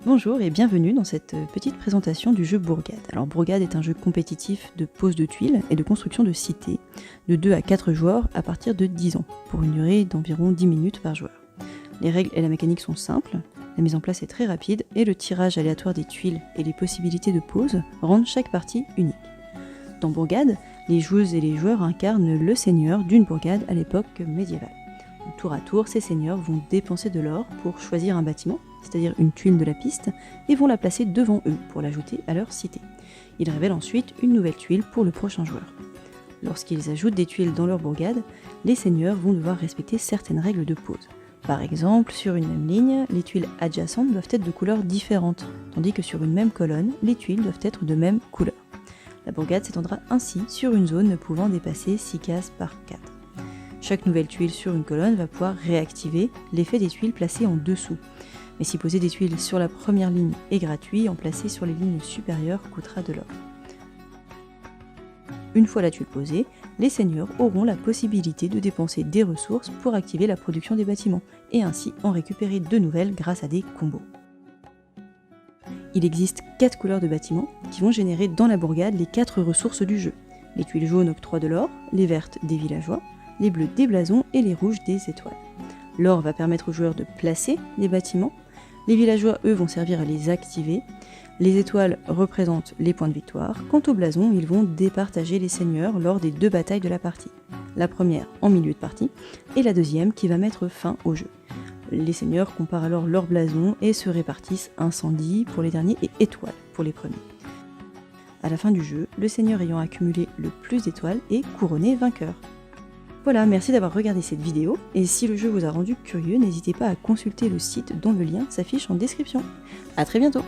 Bonjour et bienvenue dans cette petite présentation du jeu Bourgade. Alors Bourgade est un jeu compétitif de pose de tuiles et de construction de cités de 2 à 4 joueurs à partir de 10 ans, pour une durée d'environ 10 minutes par joueur. Les règles et la mécanique sont simples, la mise en place est très rapide et le tirage aléatoire des tuiles et les possibilités de pose rendent chaque partie unique. Dans Bourgade, les joueuses et les joueurs incarnent le seigneur d'une bourgade à l'époque médiévale. Tour à tour, ces seigneurs vont dépenser de l'or pour choisir un bâtiment, c'est-à-dire une tuile de la piste, et vont la placer devant eux pour l'ajouter à leur cité. Ils révèlent ensuite une nouvelle tuile pour le prochain joueur. Lorsqu'ils ajoutent des tuiles dans leur bourgade, les seigneurs vont devoir respecter certaines règles de pose. Par exemple, sur une même ligne, les tuiles adjacentes doivent être de couleurs différentes, tandis que sur une même colonne, les tuiles doivent être de même couleur. La bourgade s'étendra ainsi sur une zone ne pouvant dépasser 6 cases par 4. Chaque nouvelle tuile sur une colonne va pouvoir réactiver l'effet des tuiles placées en dessous. Mais si poser des tuiles sur la première ligne est gratuit, en placer sur les lignes supérieures coûtera de l'or. Une fois la tuile posée, les seigneurs auront la possibilité de dépenser des ressources pour activer la production des bâtiments, et ainsi en récupérer de nouvelles grâce à des combos. Il existe 4 couleurs de bâtiments qui vont générer dans la bourgade les 4 ressources du jeu. Les tuiles jaunes octroient de l'or, les vertes des villageois, les bleus des blasons et les rouges des étoiles. L'or va permettre aux joueurs de placer les bâtiments, les villageois eux vont servir à les activer, les étoiles représentent les points de victoire, quant aux blasons ils vont départager les seigneurs lors des 2 batailles de la partie. La première en milieu de partie et la deuxième qui va mettre fin au jeu. Les seigneurs comparent alors leurs blasons et se répartissent incendie pour les derniers et étoiles pour les premiers. À la fin du jeu, le seigneur ayant accumulé le plus d'étoiles est couronné vainqueur. Voilà, merci d'avoir regardé cette vidéo, et si le jeu vous a rendu curieux, n'hésitez pas à consulter le site dont le lien s'affiche en description. A très bientôt!